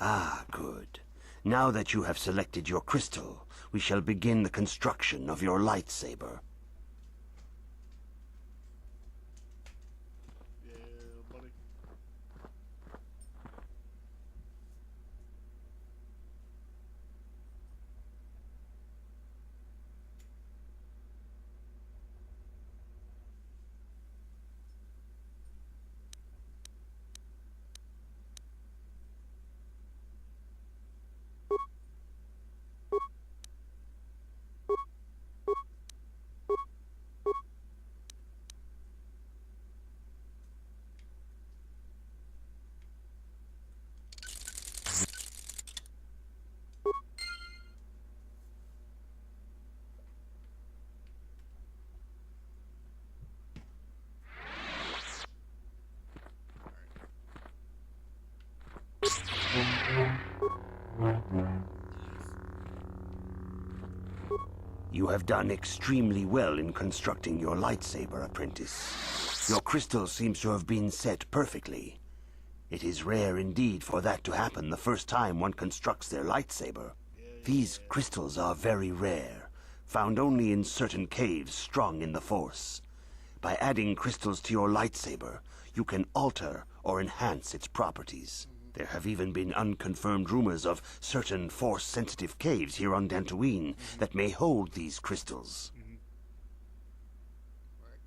Ah, good. Now that you have selected your crystal, we shall begin the construction of your lightsaber. Yeah, buddy. You have done extremely well in constructing your lightsaber, apprentice. Your crystal seems to have been set perfectly. It is rare indeed for that to happen the first time one constructs their lightsaber. These crystals are very rare, found only in certain caves strong in the Force. By adding crystals to your lightsaber, you can alter or enhance its properties. There have even been unconfirmed rumors of certain Force-sensitive caves here on Dantooine that may hold these crystals. Right.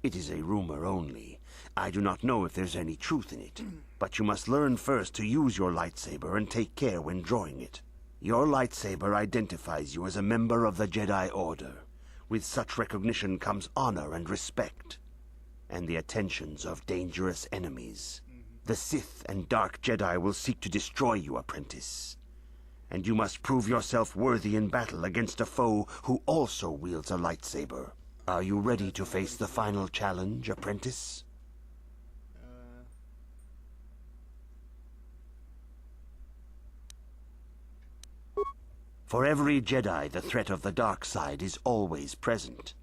It is a rumor only. I do not know if there's any truth in it. But you must learn first to use your lightsaber and take care when drawing it. Your lightsaber identifies you as a member of the Jedi Order. With such recognition comes honor and respect, and the attentions of dangerous enemies. The Sith and Dark Jedi will seek to destroy you, apprentice. And you must prove yourself worthy in battle against a foe who also wields a lightsaber. Are you ready to face the final challenge, apprentice? For every Jedi, the threat of the dark side is always present.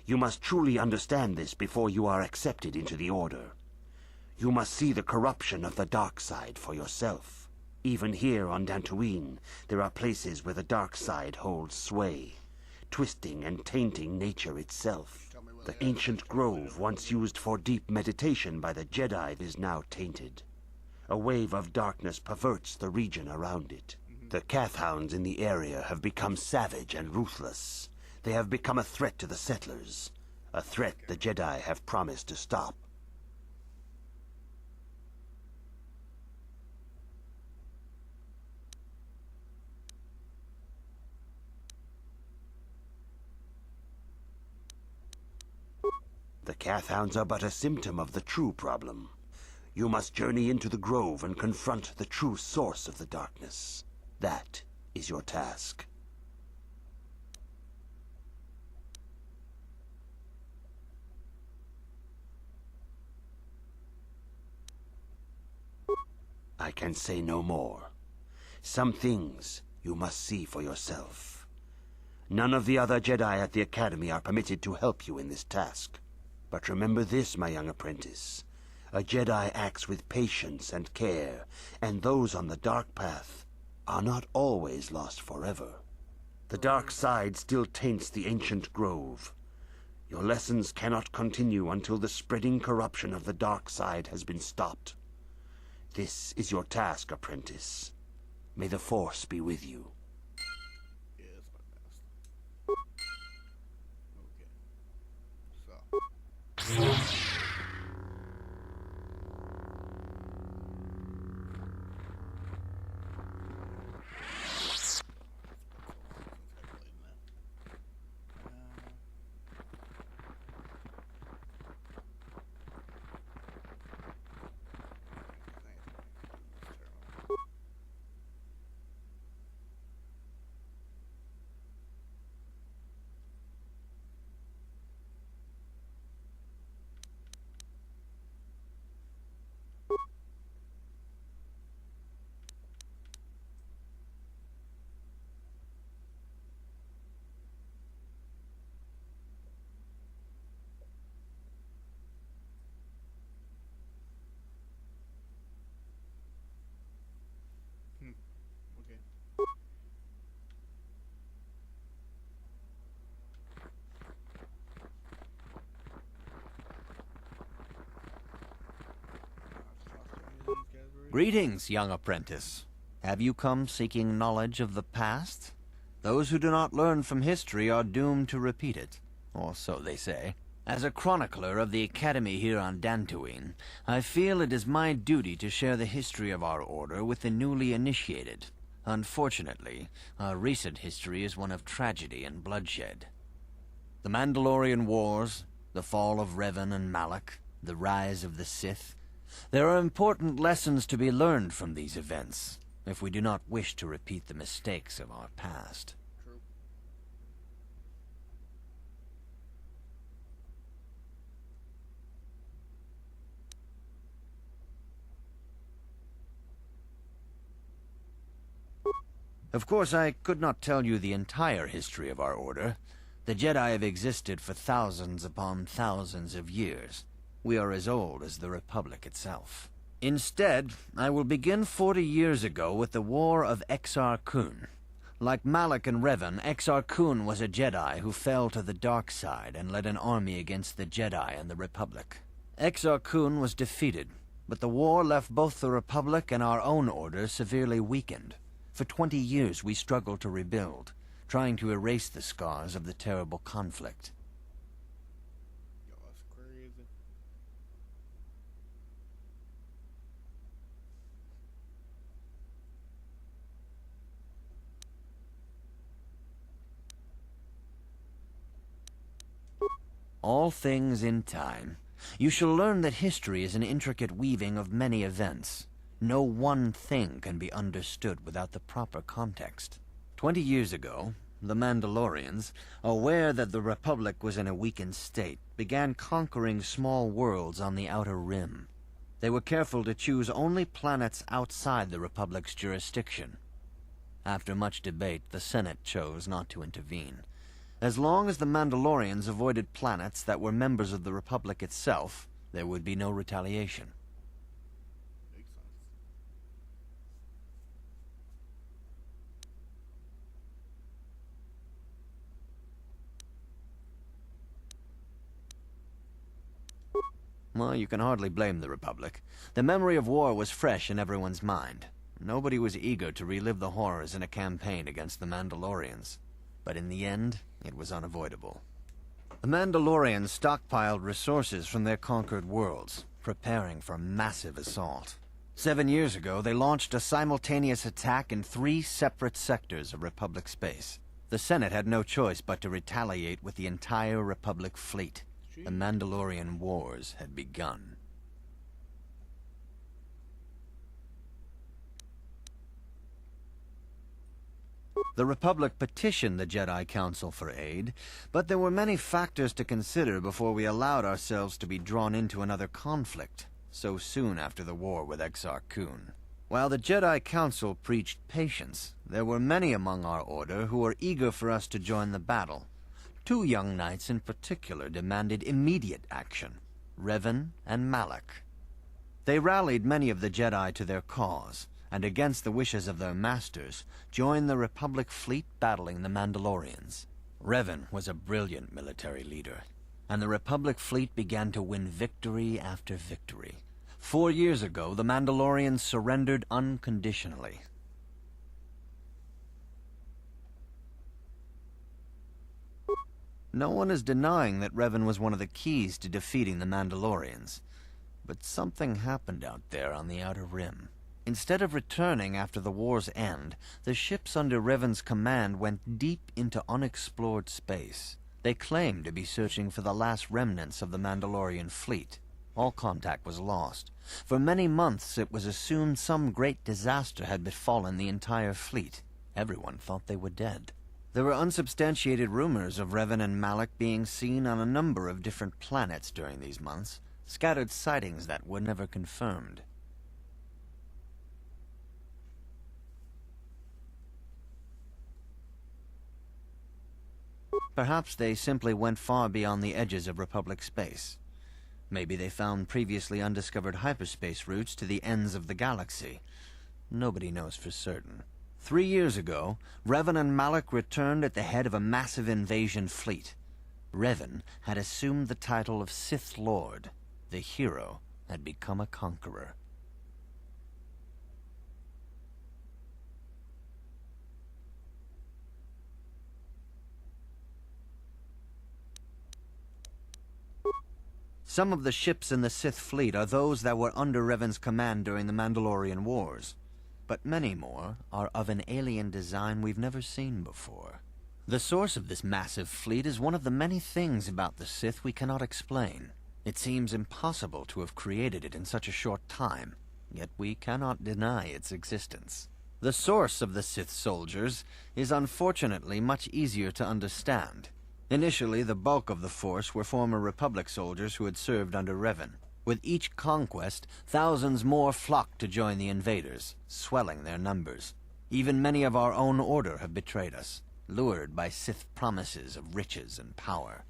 You must truly understand this before you are accepted into the Order. You must see the corruption of the dark side for yourself. Even here on Dantooine, there are places where the dark side holds sway, twisting and tainting nature itself. The ancient grove, once used for deep meditation by the Jedi, is now tainted. A wave of darkness perverts the region around it. The Kathhounds in the area have become savage and ruthless. They have become a threat to the settlers, a threat the Jedi have promised to stop. The Kathhounds are but a symptom of the true problem. You must journey into the grove and confront the true source of the darkness. That is your task. I can say no more. Some things you must see for yourself. None of the other Jedi at the Academy are permitted to help you in this task. But remember this, my young apprentice. A Jedi acts with patience and care, and those on the dark path are not always lost forever. The dark side still taints the ancient grove. Your lessons cannot continue until the spreading corruption of the dark side has been stopped. This is your task, apprentice. May the Force be with you. Yeah, that's my best. Okay. So. Greetings, young apprentice. Have you come seeking knowledge of the past? Those who do not learn from history are doomed to repeat it, or so they say. As a chronicler of the Academy here on Dantooine, I feel it is my duty to share the history of our order with the newly initiated. Unfortunately, our recent history is one of tragedy and bloodshed. The Mandalorian Wars, the fall of Revan and Malak, the rise of the Sith. There are important lessons to be learned from these events, if we do not wish to repeat the mistakes of our past. True. Of course, I could not tell you the entire history of our order. The Jedi have existed for thousands upon thousands of years. We are as old as the Republic itself. Instead, I will begin 40 years ago with the War of Exar Kun. Like Malak and Revan, Exar Kun was a Jedi who fell to the dark side and led an army against the Jedi and the Republic. Exar Kun was defeated, but the war left both the Republic and our own order severely weakened. For 20 years we struggled to rebuild, trying to erase the scars of the terrible conflict. Yo, that's crazy. All things in time. You shall learn that history is an intricate weaving of many events. No one thing can be understood without the proper context. 20 years ago, the Mandalorians, aware that the Republic was in a weakened state, began conquering small worlds on the Outer Rim. They were careful to choose only planets outside the Republic's jurisdiction. After much debate, the Senate chose not to intervene. As long as the Mandalorians avoided planets that were members of the Republic itself, there would be no retaliation. Makes sense. Well, you can hardly blame the Republic. The memory of war was fresh in everyone's mind. Nobody was eager to relive the horrors in a campaign against the Mandalorians. But in the end, it was unavoidable. The Mandalorians stockpiled resources from their conquered worlds, preparing for a massive assault. 7 years ago, they launched a simultaneous attack in 3 separate sectors of Republic space. The Senate had no choice but to retaliate with the entire Republic fleet. The Mandalorian Wars had begun. The Republic petitioned the Jedi Council for aid, but there were many factors to consider before we allowed ourselves to be drawn into another conflict, so soon after the war with Exar Kun. While the Jedi Council preached patience, there were many among our order who were eager for us to join the battle. 2 young knights in particular demanded immediate action, Revan and Malak. They rallied many of the Jedi to their cause, and against the wishes of their masters, joined the Republic fleet battling the Mandalorians. Revan was a brilliant military leader, and the Republic fleet began to win victory after victory. 4 years ago, the Mandalorians surrendered unconditionally. No one is denying that Revan was one of the keys to defeating the Mandalorians. But something happened out there on the Outer Rim. Instead of returning after the war's end, the ships under Revan's command went deep into unexplored space. They claimed to be searching for the last remnants of the Mandalorian fleet. All contact was lost. For many months it was assumed some great disaster had befallen the entire fleet. Everyone thought they were dead. There were unsubstantiated rumors of Revan and Malak being seen on a number of different planets during these months, scattered sightings that were never confirmed. Perhaps they simply went far beyond the edges of Republic space. Maybe they found previously undiscovered hyperspace routes to the ends of the galaxy. Nobody knows for certain. 3 years ago, Revan and Malak returned at the head of a massive invasion fleet. Revan had assumed the title of Sith Lord. The hero had become a conqueror. Some of the ships in the Sith fleet are those that were under Revan's command during the Mandalorian Wars, but many more are of an alien design we've never seen before. The source of this massive fleet is one of the many things about the Sith we cannot explain. It seems impossible to have created it in such a short time, yet we cannot deny its existence. The source of the Sith soldiers is unfortunately much easier to understand. Initially, the bulk of the force were former Republic soldiers who had served under Revan. With each conquest, thousands more flocked to join the invaders, swelling their numbers. Even many of our own order have betrayed us, lured by Sith promises of riches and power.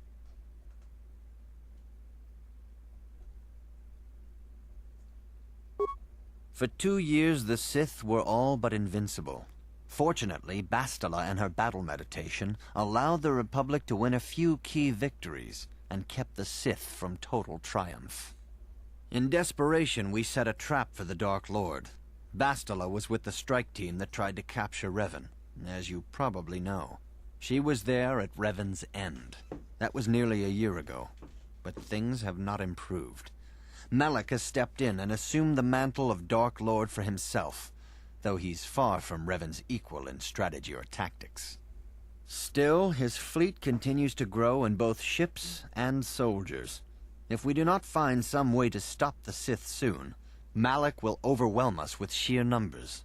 For 2 years, the Sith were all but invincible. Fortunately, Bastila and her battle meditation allowed the Republic to win a few key victories and kept the Sith from total triumph. In desperation, we set a trap for the Dark Lord. Bastila was with the strike team that tried to capture Revan, as you probably know. She was there at Revan's end. That was nearly a year ago, but things have not improved. Malak has stepped in and assumed the mantle of Dark Lord for himself, though he's far from Revan's equal in strategy or tactics. Still, his fleet continues to grow in both ships and soldiers. If we do not find some way to stop the Sith soon, Malak will overwhelm us with sheer numbers.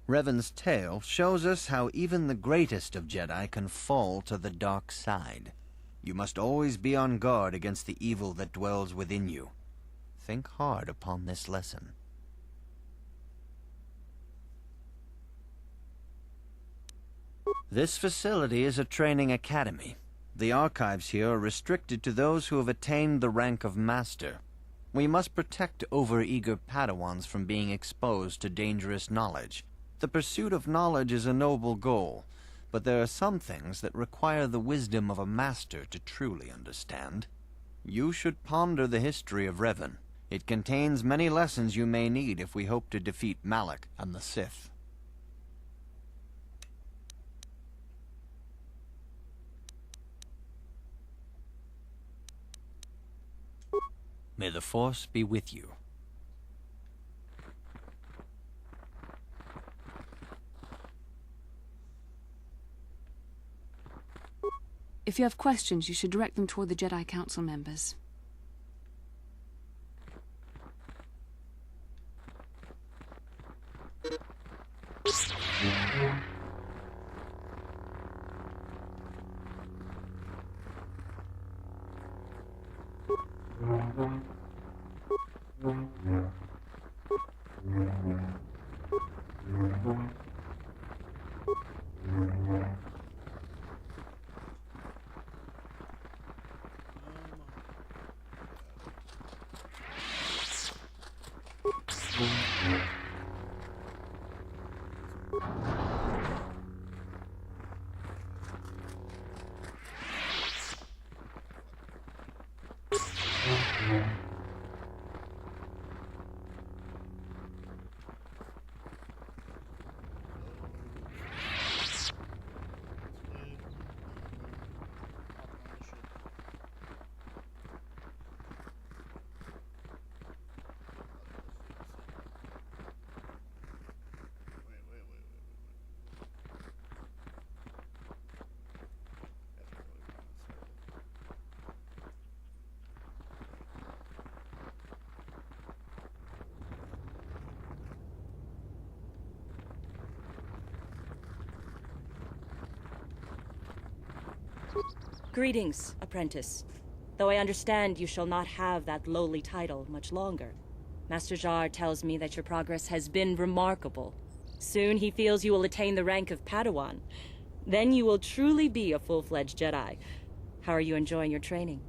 Revan's tale shows us how even the greatest of Jedi can fall to the dark side. You must always be on guard against the evil that dwells within you. Think hard upon this lesson. This facility is a training academy. The archives here are restricted to those who have attained the rank of Master. We must protect overeager Padawans from being exposed to dangerous knowledge. The pursuit of knowledge is a noble goal, but there are some things that require the wisdom of a master to truly understand. You should ponder the history of Revan. It contains many lessons you may need if we hope to defeat Malak and the Sith. May the Force be with you. If you have questions, you should direct them toward the Jedi Council members. Greetings, apprentice. Though I understand you shall not have that lowly title much longer. Master Jar tells me that your progress has been remarkable. Soon he feels you will attain the rank of Padawan. Then you will truly be a full-fledged Jedi. How are you enjoying your training?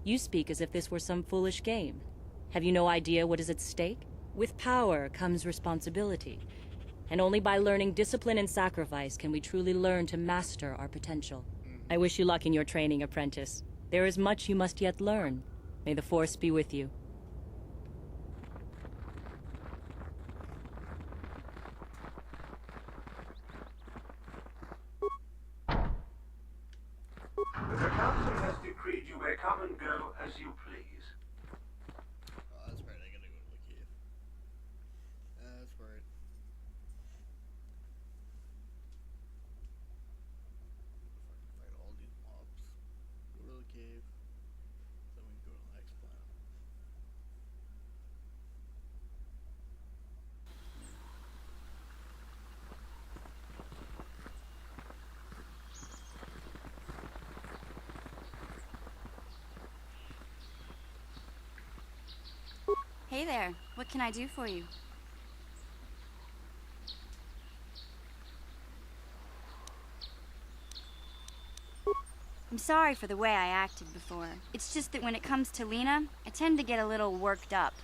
You speak as if this were some foolish game. Have you no idea what is at stake? With power comes responsibility. And only by learning discipline and sacrifice can we truly learn to master our potential. I wish you luck in your training, apprentice. There is much you must yet learn. May the Force be with you. The council has decreed you may come and go as you please. Oh, that's right. I gotta go to the cave. That's right. Fucking fight all these mobs. Go to the cave. Then we can go to the next planet. Hey there, what can I do for you? I'm sorry for the way I acted before. It's just that when it comes to Lena, I tend to get a little worked up.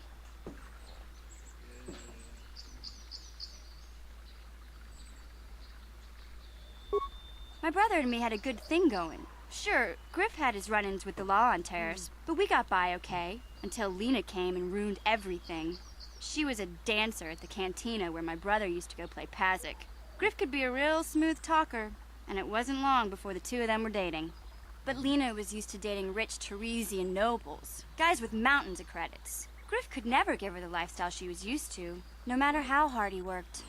My brother and me had a good thing going. Sure, Griff had his run-ins with the law on Terrace, but we got by okay, until Lena came and ruined everything. She was a dancer at the cantina where my brother used to go play Pazik. Griff could be a real smooth talker, and it wasn't long before the two of them were dating. But Lena was used to dating rich Teresian nobles, guys with mountains of credits. Griff could never give her the lifestyle she was used to, no matter how hard he worked.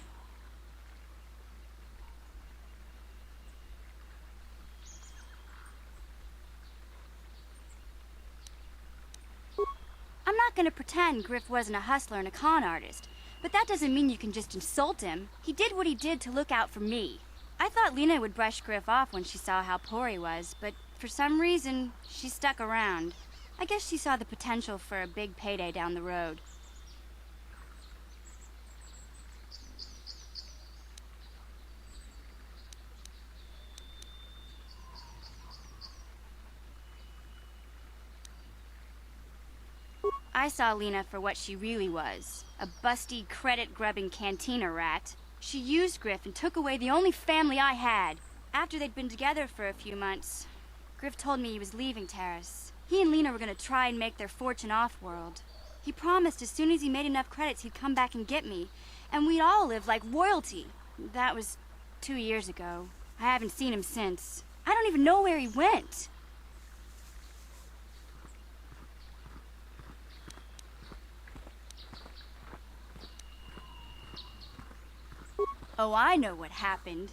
I'm not gonna pretend Griff wasn't a hustler and a con artist, but that doesn't mean you can just insult him. He did what he did to look out for me. I thought Lena would brush Griff off when she saw how poor he was, but for some reason, she stuck around. I guess she saw the potential for a big payday down the road. I saw Lena for what she really was, a busty, credit-grubbing cantina rat. She used Griff and took away the only family I had. After they'd been together for a few months, Griff told me he was leaving Terrace. He and Lena were going to try and make their fortune off-world. He promised as soon as he made enough credits he'd come back and get me, and we'd all live like royalty. That was 2 years ago. I haven't seen him since. I don't even know where he went. Oh, I know what happened.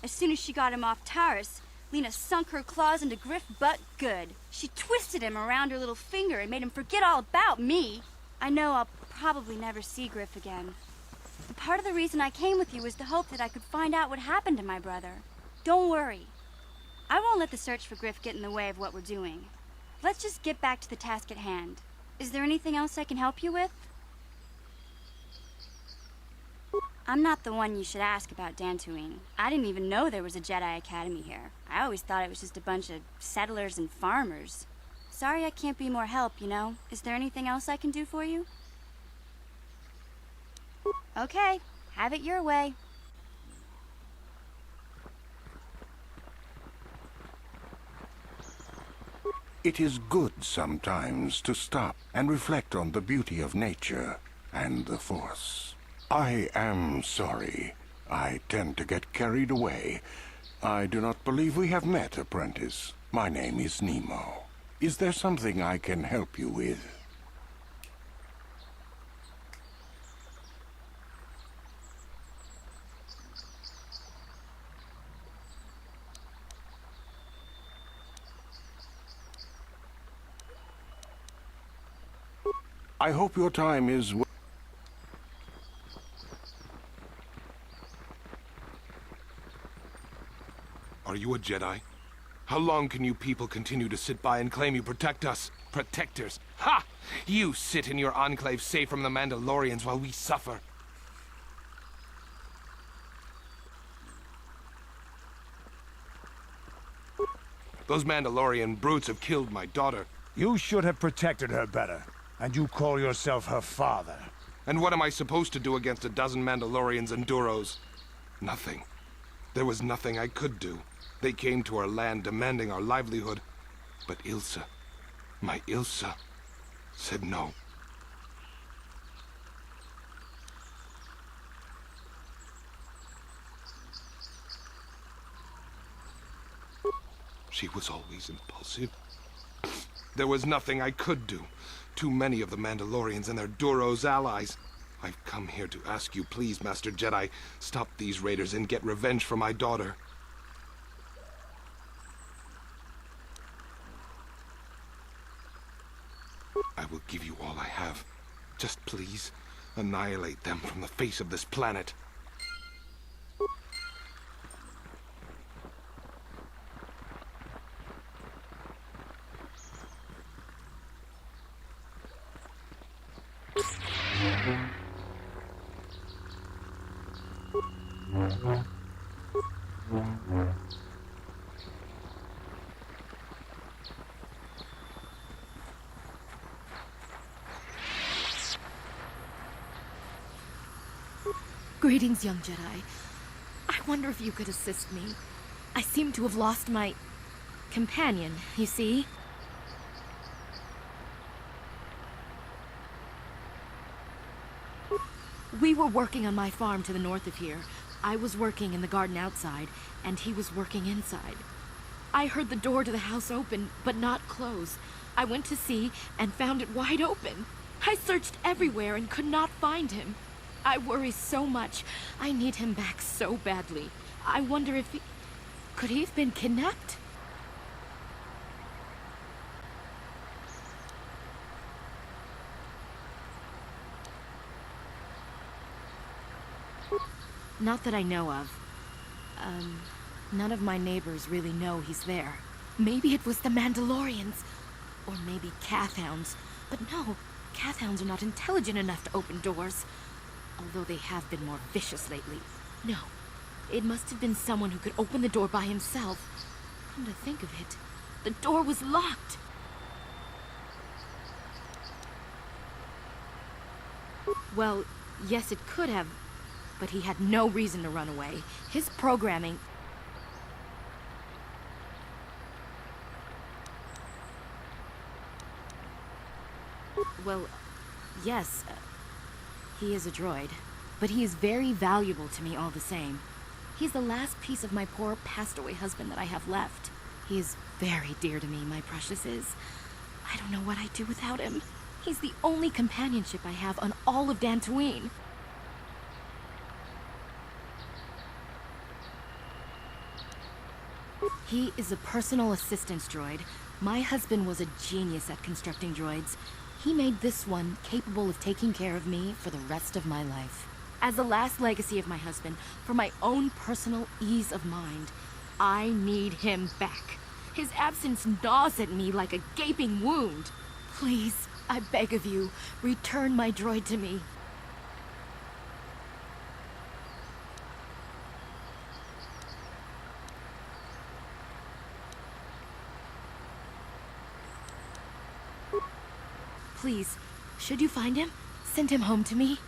As soon as she got him off Taurus, Lena sunk her claws into Griff butt good. She twisted him around her little finger and made him forget all about me. I know I'll probably never see Griff again. And part of the reason I came with you was the hope that I could find out what happened to my brother. Don't worry. I won't let the search for Griff get in the way of what we're doing. Let's just get back to the task at hand. Is there anything else I can help you with? I'm not the one you should ask about Dantooine. I didn't even know there was a Jedi Academy here. I always thought it was just a bunch of settlers and farmers. Sorry I can't be more help, you know. Is there anything else I can do for you? Okay, have it your way. It is good sometimes to stop and reflect on the beauty of nature and the Force. I am sorry. I tend to get carried away. I do not believe we have met, apprentice. My name is Nemo. Is there something I can help you with? I hope your time is... Are you a Jedi? How long can you people continue to sit by and claim you protect us? Protectors? Ha! You sit in your enclave safe from the Mandalorians while we suffer. Those Mandalorian brutes have killed my daughter. You should have protected her better. And you call yourself her father. And what am I supposed to do against a dozen Mandalorians and Duros? Nothing. There was nothing I could do. They came to our land demanding our livelihood. But Ilsa, my Ilsa, said no. She was always impulsive. There was nothing I could do. Too many of the Mandalorians and their Duros allies. I've come here to ask you, please, Master Jedi, stop these raiders and get revenge for my daughter. I will give you all I have. Just please, annihilate them from the face of this planet. Greetings, young Jedi. I wonder if you could assist me. I seem to have lost my companion, you see? We were working on my farm to the north of here. I was working in the garden outside, and he was working inside. I heard the door to the house open, but not close. I went to see and found it wide open. I searched everywhere and could not find him. I worry so much. I need him back so badly. I wonder if he... Could he have been kidnapped? Not that I know of. None of my neighbors really know he's there. Maybe it was the Mandalorians. Or maybe Cathhounds. But no, Cathhounds are not intelligent enough to open doors. Although they have been more vicious lately. No, it must have been someone who could open the door by himself. Come to think of it, the door was locked. Well, yes, it could have, but he had no reason to run away. His programming... Well, yes, he is a droid, but he is very valuable to me all the same. He's the last piece of my poor passed-away husband that I have left. He is very dear to me, my precious is. I don't know what I'd do without him. He's the only companionship I have on all of Dantooine. He is a personal assistance droid. My husband was a genius at constructing droids. He made this one capable of taking care of me for the rest of my life. As the last legacy of my husband, for my own personal ease of mind, I need him back. His absence gnaws at me like a gaping wound. Please, I beg of you, return my droid to me. Please, should you find him, send him home to me.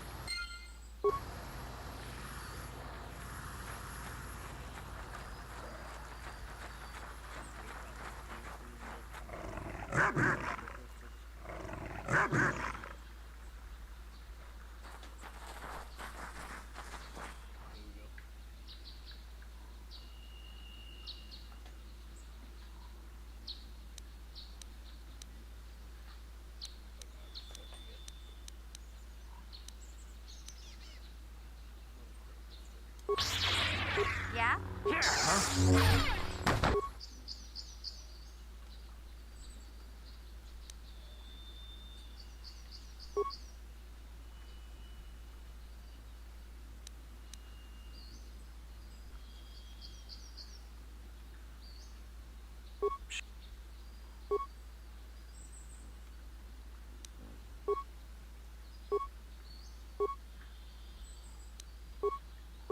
Yeah?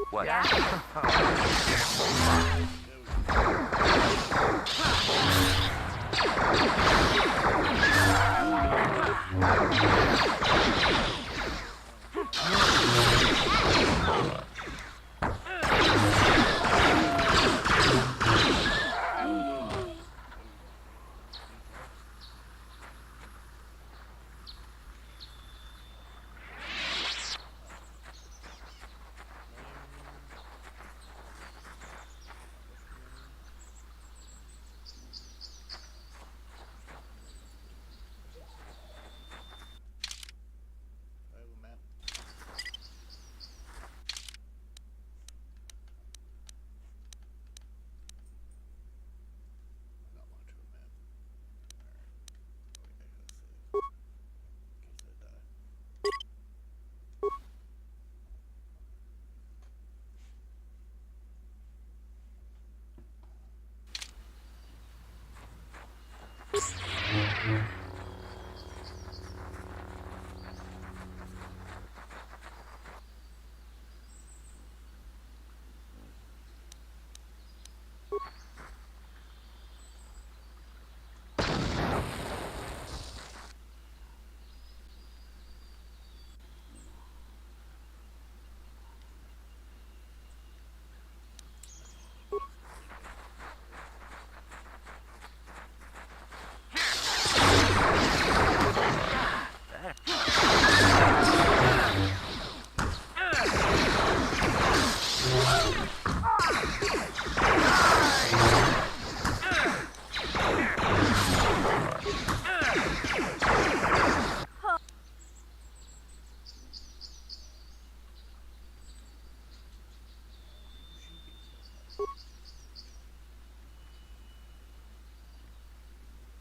What? I have a map. Not much of a map. Alright. Oh, yeah, I gotta save. In case I die.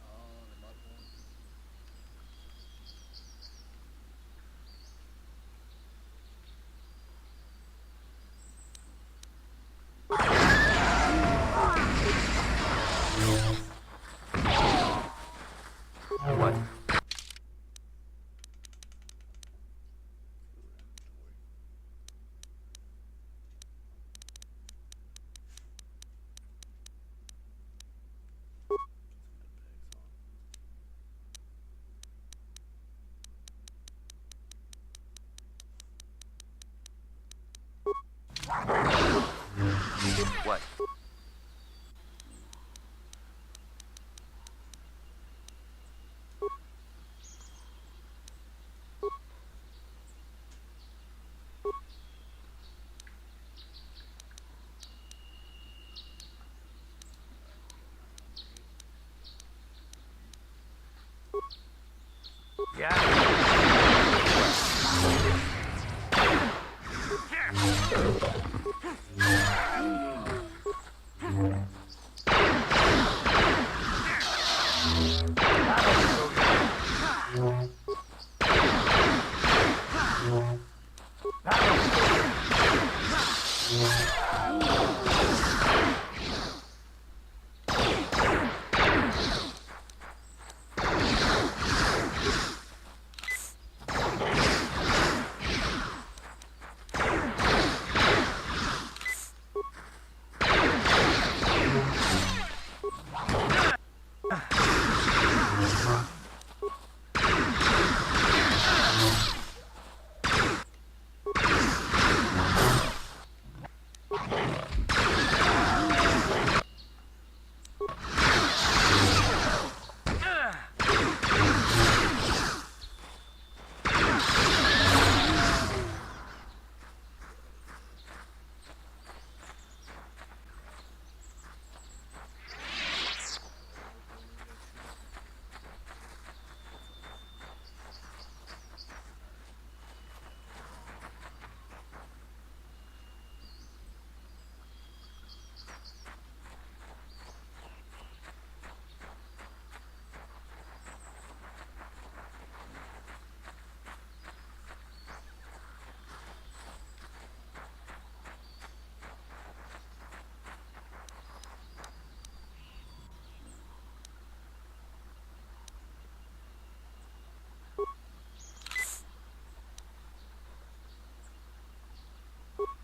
Oh, the mud one. What? What?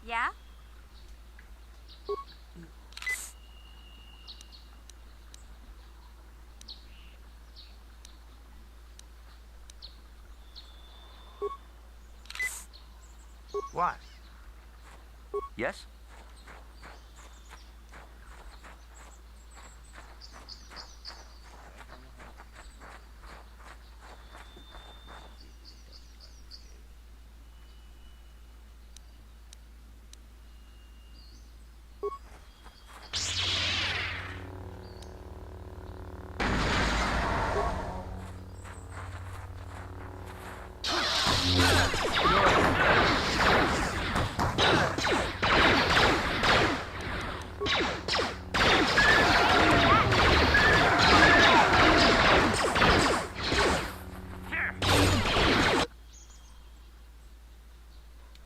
Yeah? What? Yes?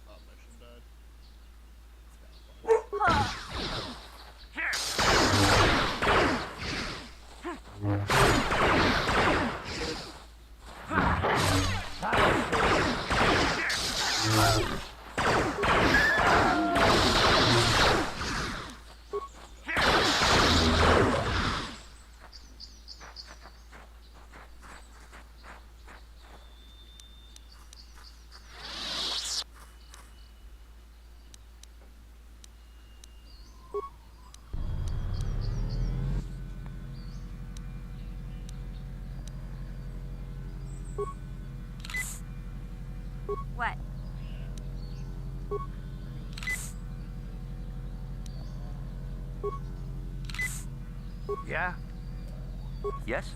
Oh, mission died. What? Yeah? Yes?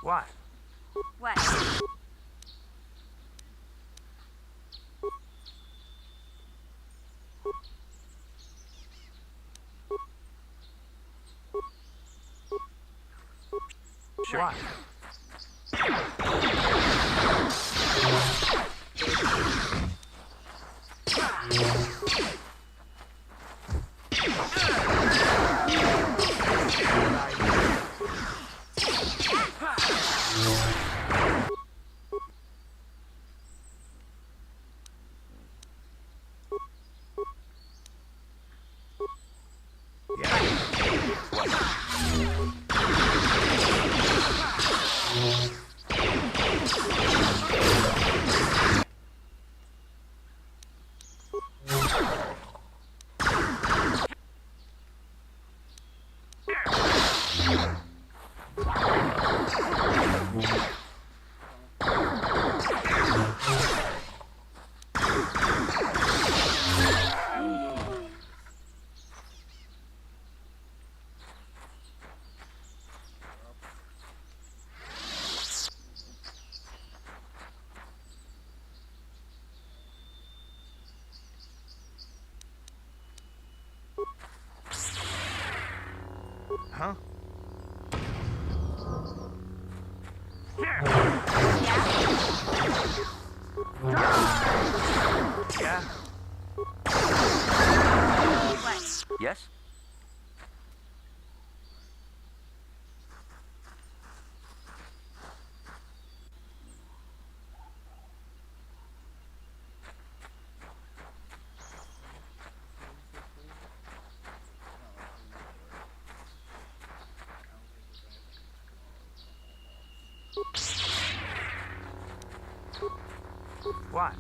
What? What? Sure. What? Huh? Yeah? Yeah? What? Yes? What?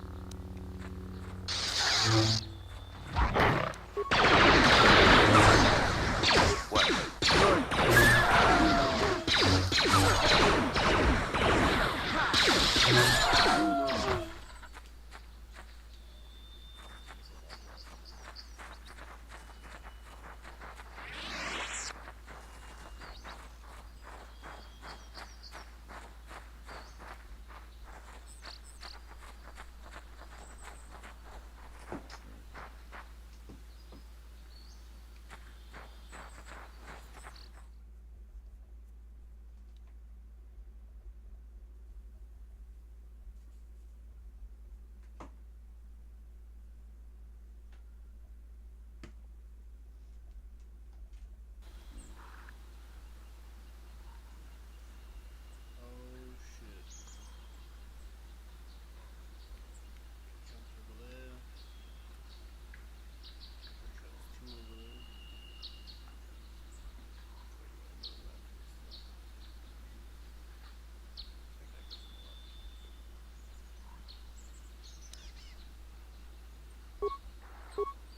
Oh shit. Jump over there. Pretty sure there's two over there. Where do I go after this one? I think I go from the left.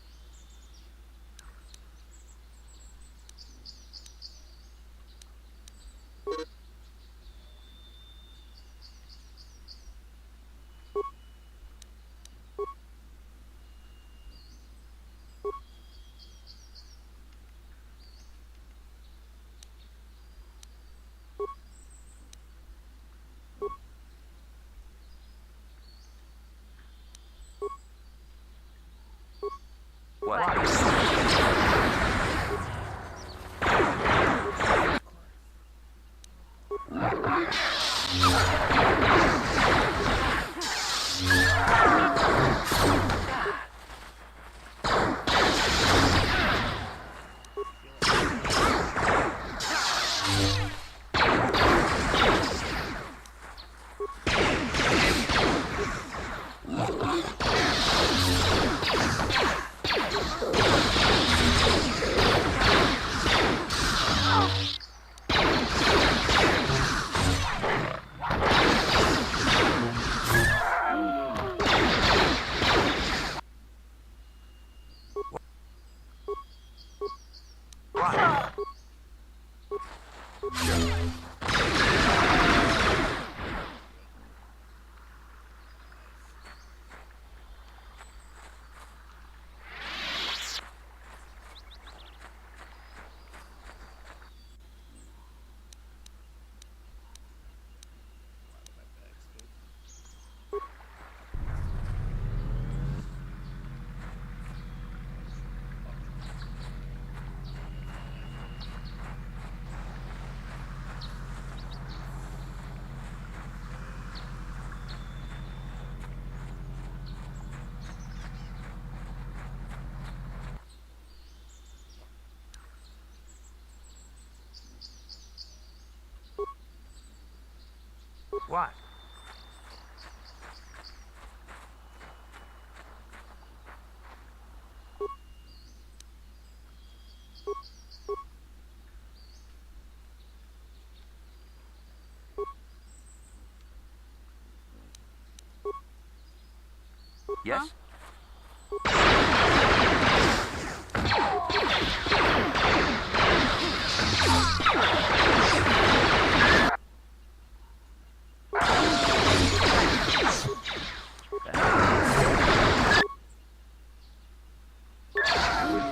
What? My bag's good. What? Yes?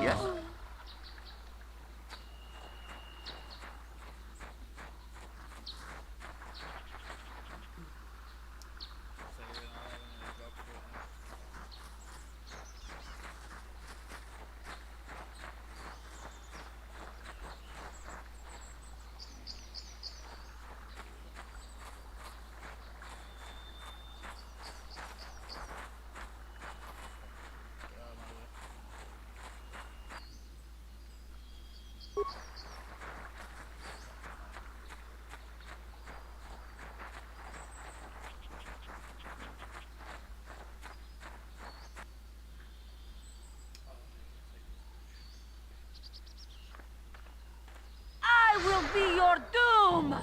Yes? Save it all and then drop to it now. be your doom!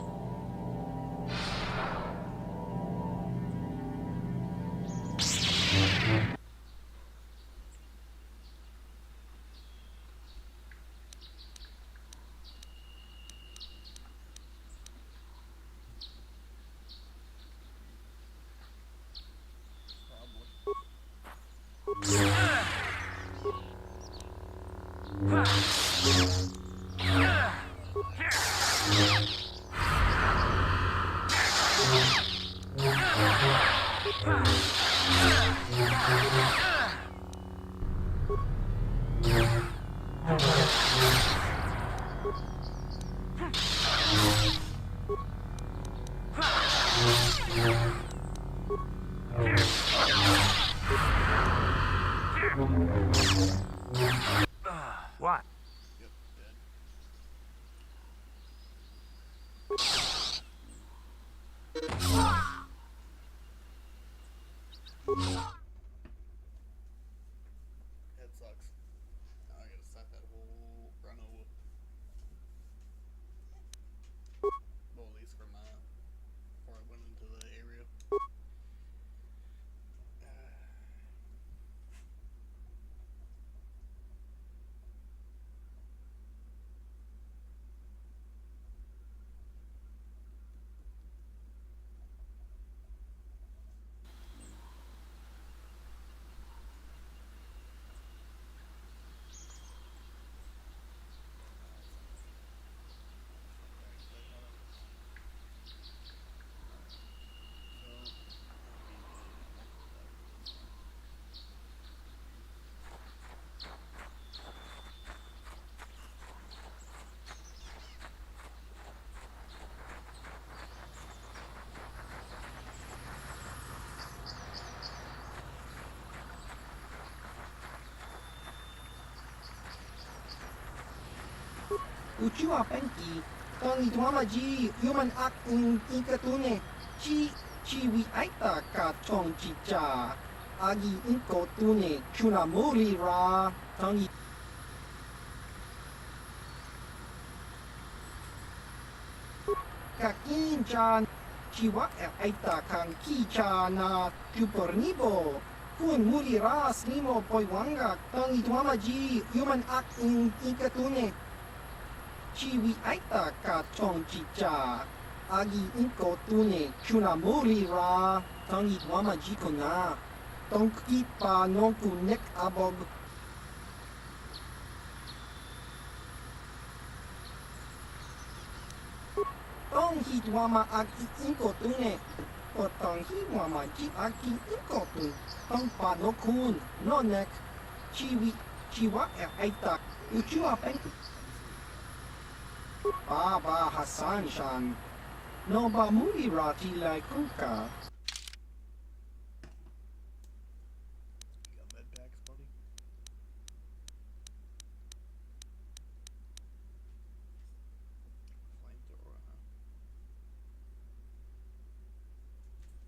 What? Yep, dead. That sucks. Now I gotta start that whole run over. Well, at least for my, before I went into the area. Uchiwa penki, tong ituamaji human ak ikatune, chiwi aita ka chong chicha, agi inko tune chunamuri ra, tong kakinchan, chiwa aita kang kicha na chupornibo, kun muri ras nimo poiwanga, tong ituamaji human ak ikatune. Chiwi aita ka chong chicha, agi inko tune chunamuri ra, tangi wama jiko na, tong kipa nonku nek abog. Tong hit wama agi inko tune, o tong hi wama ji agi inko tune, tong pa no kun, no nek, chiwa aita, uchiwa pen. Baba Hassan-shan, no ba muri rati lai kuka. You got med packs, buddy? Flamethrower, huh? Of course he has no fucking med packs.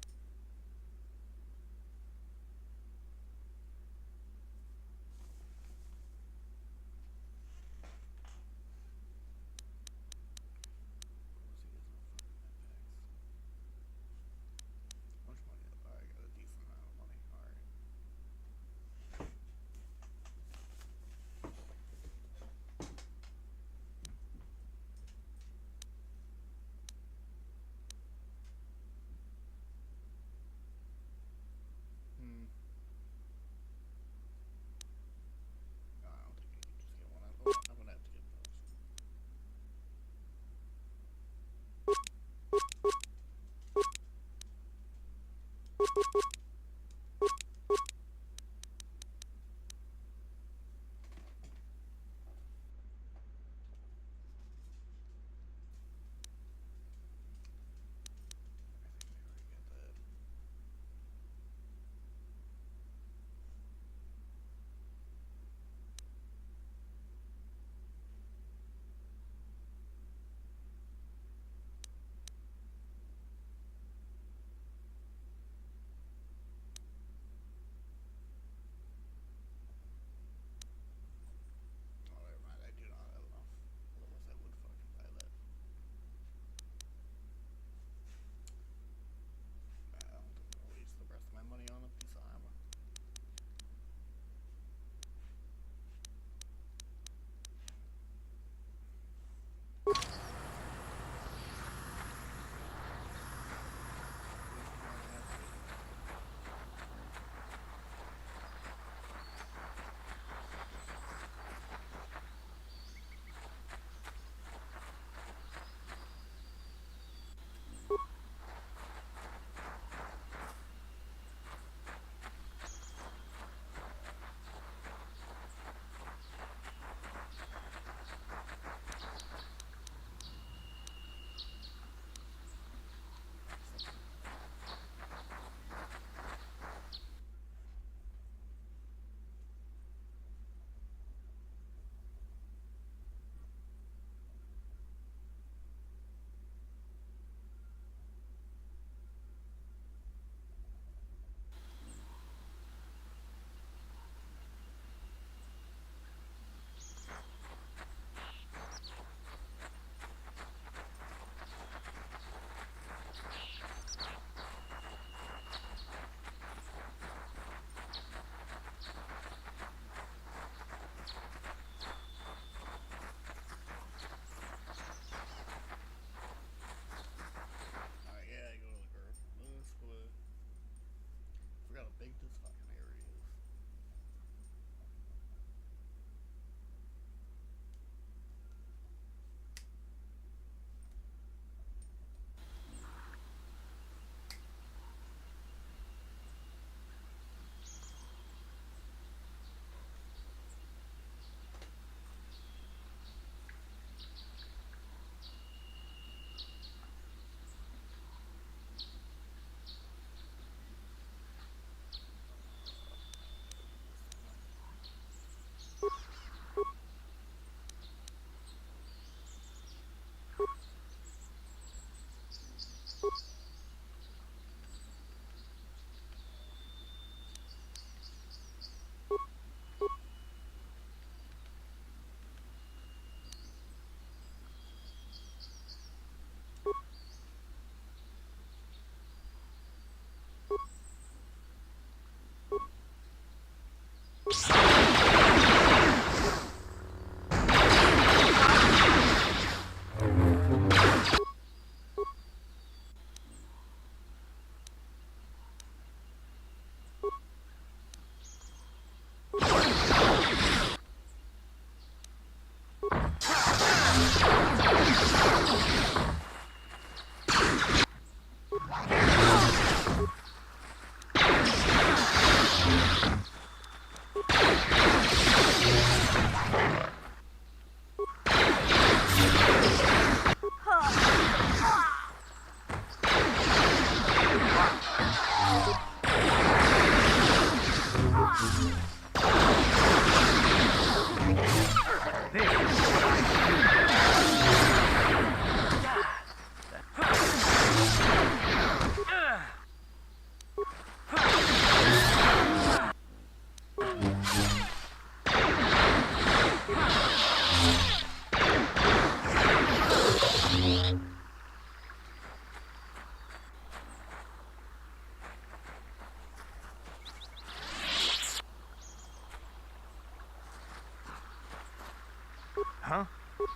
Huh?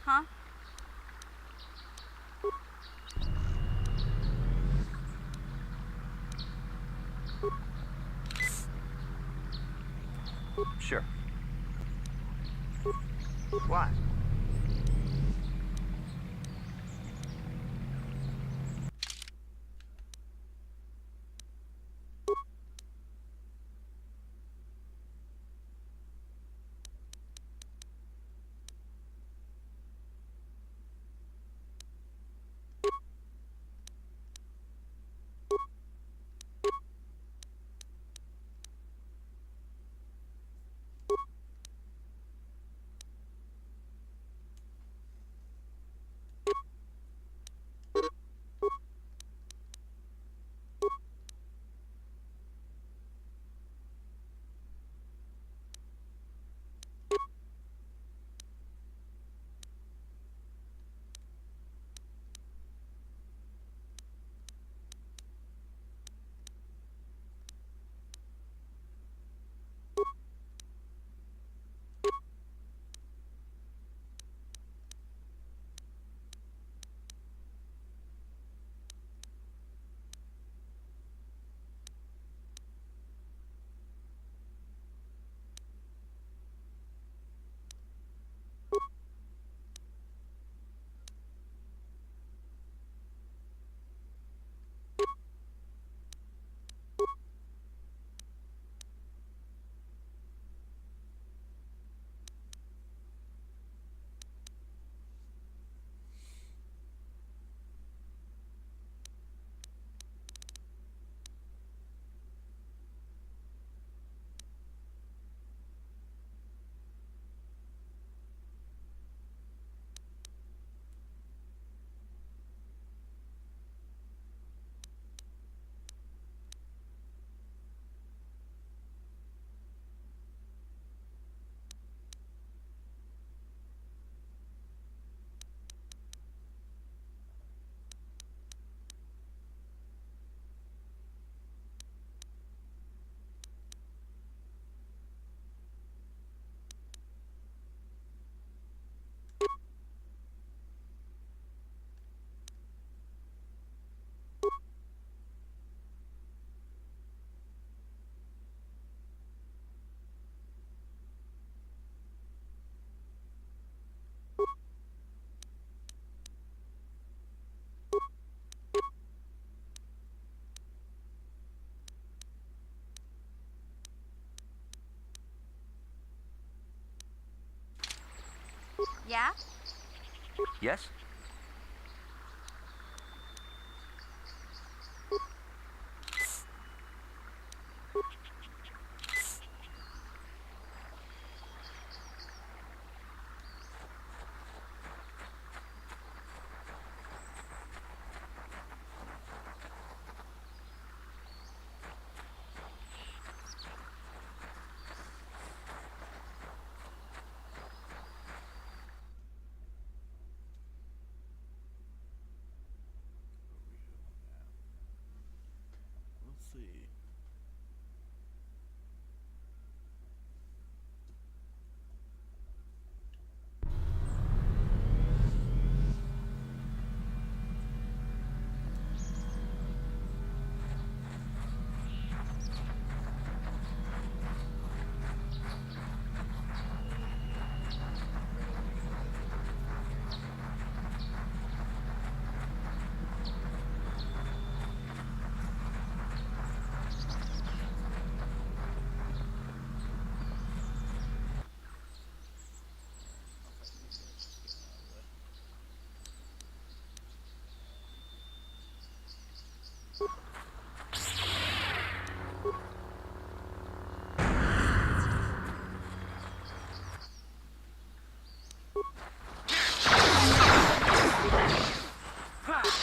Huh? Sure. What? Yeah? Yes?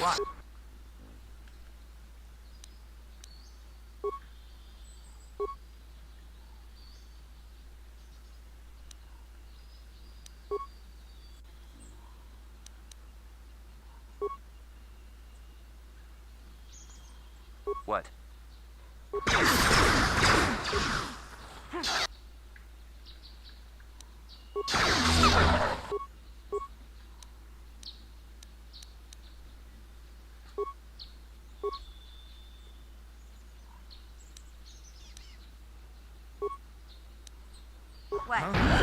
What? What? What?